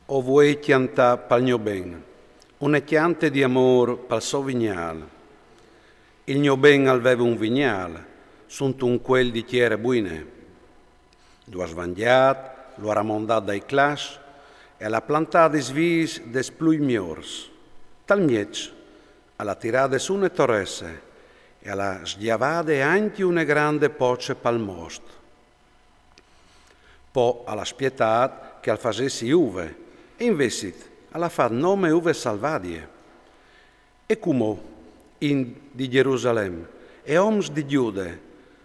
O vuoi chiantà pal mio ben, una chiante di amor pal suo vignal. Il mio ben aveva un vignal, sunt un quel di chiere buine. Lo ha svangiat, lo ha ramondat dai clash e l'ha plantat svis des plui miors. Tal miec, alla tirade su ne torresse e alla sdiavade anche una grande poce pal most. Po alla spietat che al facessi uve, e investit alla fat nome uve salvadie. E come in di Gerusalemme e oms di Giude,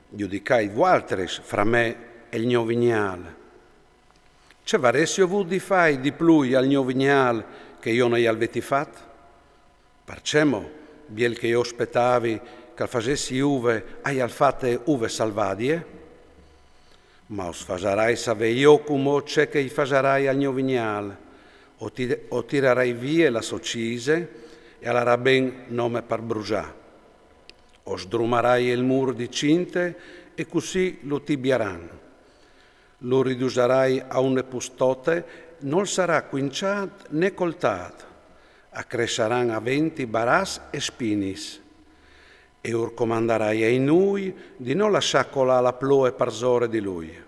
giudicai vualtres fra me e il mio vignal. Ce varessio vu di fai di plui al mio vignal che io non aveti fat? Parcemo, biel che io aspettavi che al facessi uve ai al fate uve salvadie? Ma os fasarai save io come c'è che i fasarai al mio vignal, o tirerai via la socise e alla ben nome per brucià. O sdrumarai il muro di cinte e così lo tibiaran. Lo riduserai a un pustote, non sarà quinciat né coltat, accresceran a venti baras e spinis. E or comandarai ai noi di non lasciar colà la ploe parzore di lui.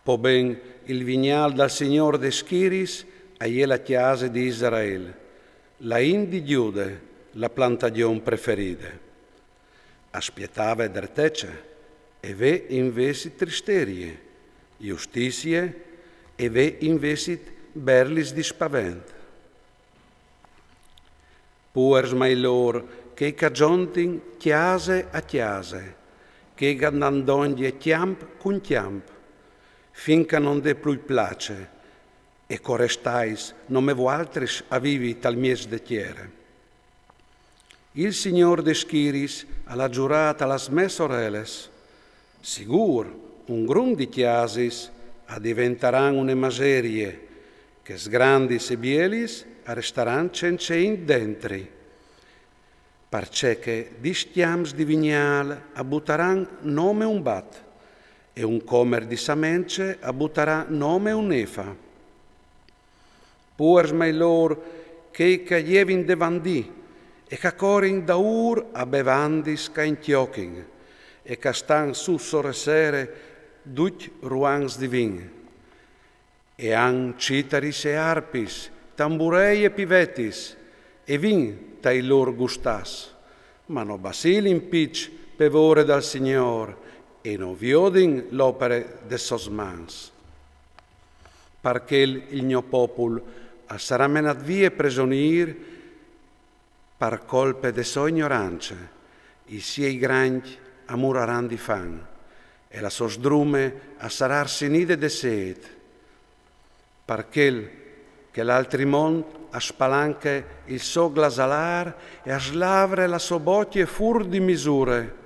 Po ben il vignal dal Signor de Schiris a la chiesa di Israele, la indi Giude, la plantagion preferide. Aspietava dertece, e ve investit tristerie, justizie, e ve investit berlis di spavent. Puers mai lor, che cagiontin chiase a chiase, che gandandoglie chiamp con chiamp, finché non de plui place, e corestais non me voaltris avivi tal mies de chiere. Il Signor de Schiris alla giurata las me soreles, sigur un grun di chiasis a diventeran une maserie, che sgrandis e bielis restaran cencein dentri, parce che di stiams di vignal abbutaran nome un bat, e un comer di samence abbutterà nome un nefa. Puers mai lor che caglievin de vandì, e ca corin da ur a bevandis ca intioching, e ca stan su soresere duc ruans di vin. E an citaris e arpis, tamburei e pivetis, e vin tai lor gustas, ma no basilin pitch pevore dal Signor, e no viodin l'opere de sos mans. Perché il mio popolo sarà menat vie presonir per colpe de sua ignoranza, i siei grandi amuraran di fan, e la sos drume sarà arsenide de sed, perché che l'altri mont a spalanche il so glasalar e a slavre la so bocchie fur di misure,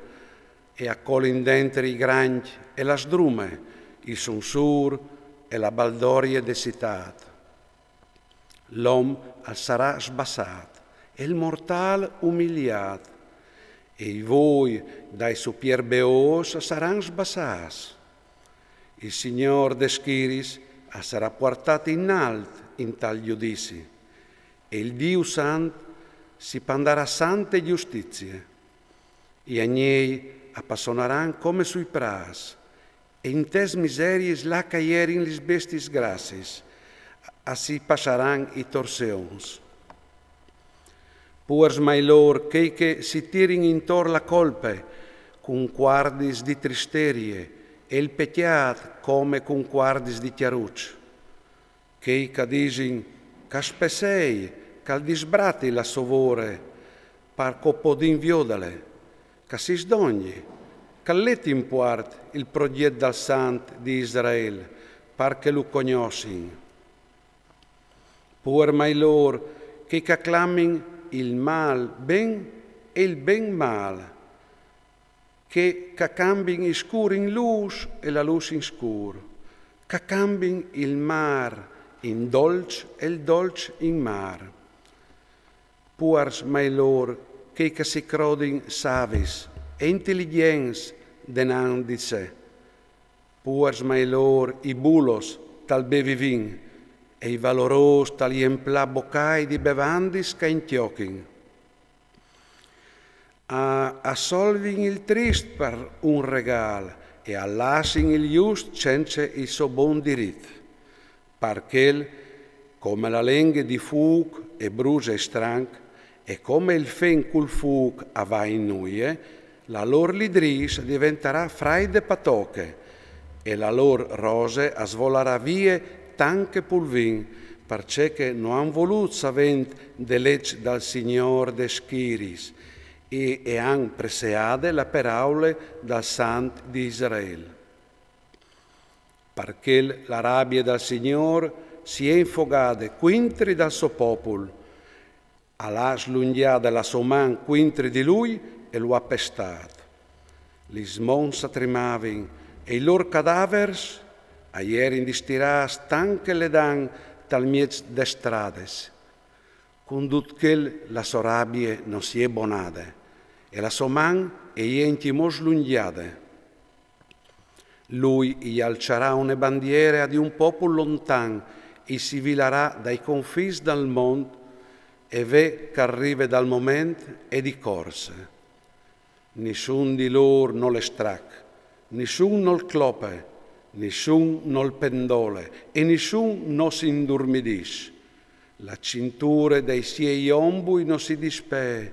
e a colin dentri i grandi e la sdrume, il sonsur e la baldorie de citat. L'om sarà sbassat, e il mortal umiliat, e i voi dai supier beos saran sbassas. Il Signor de Schiris sarà portato in alt in tal giudizi, e il Dio Sant si pandarà sante giustizie. I agnei appassionaran come sui pras, e in tes miseries la caierin lis bestis grassis, assi passaran i torseons. Puers mai lor che si tirin intor la colpe, con quardis di tristerie, e il pecchiat come con quardis di chiaruccio, che disin ca spesei, cal disbrati la sovore, par copodin viodale, ca si sdogni, calletti in puart il proget dal Sant di Israele, par che lo cognossin. Puer mai lor che acclamin il mal ben e il ben mal, che cambin il scuro in luz e la luz in scuro, che cambin il mar in dolce e il dolce in mar. Puers mai lor che si crodin savis e intelligens denant di sé. Puers mai lor i bulos tal bevivin, e i valoros tali emplà boccai di bevandis ca intiochen. A solvin il trist per un regal e allasin il just senza il suo buon diritto, perché come la lengua di fuoco e brucia e stranc, e come il fen col fuoco va in nuie, la lor lidris diventerà fraide patoche, e la lor rose svolerà via tanche pulvin, perché non han voluto savent de legge dal Signor de schiris, e han preseade la paraule dal Sant di Israele. Perché la rabbia del Signor si è infogata quintri dal suo popolo, all'ha slungiata la sua man quintri di lui e lo ha pestato. Li smonsa tremavin e i loro cadavers a ieri indistirà stanche le dan tal miez de strades. Condut che la sua rabbia non si è bonata e la sua man è intimo slungiata. Lui gli alcerà una bandiera di un popolo lontan e si vilarà dai confins del mondo e ve che arriva dal momento e di corse. Nessun di loro non le strac, nessun non clope, nessun non pendole e nessun non si indormidisce. La cintura dei suoi ombui non si dispè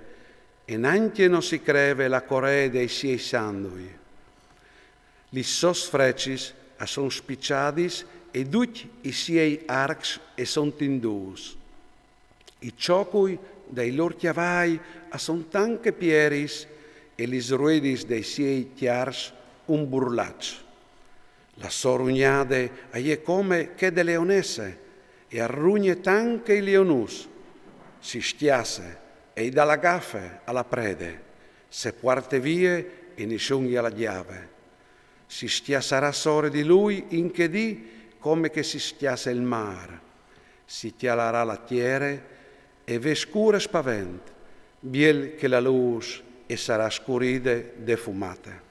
e neanche non si creve la correa dei suoi sandui. Li sos frecis a son spicciadis e tutti i suoi arcs e son tindus. I ciocui dei lor chiavai a son tanche pieris e li ruedis dei suoi chiars un burlaccio. La sorugnade è come che de leonesse e arrugne tanche i leonus. Si stiasse e dalla gaffe alla prede, se parte vie e nessun gliela chiave. Si stiasserà sore di lui in che dì come che si stiasse il mare. Si chialarà la tiere e ve scure spavent, biel che la luce e sarà scuride defumate.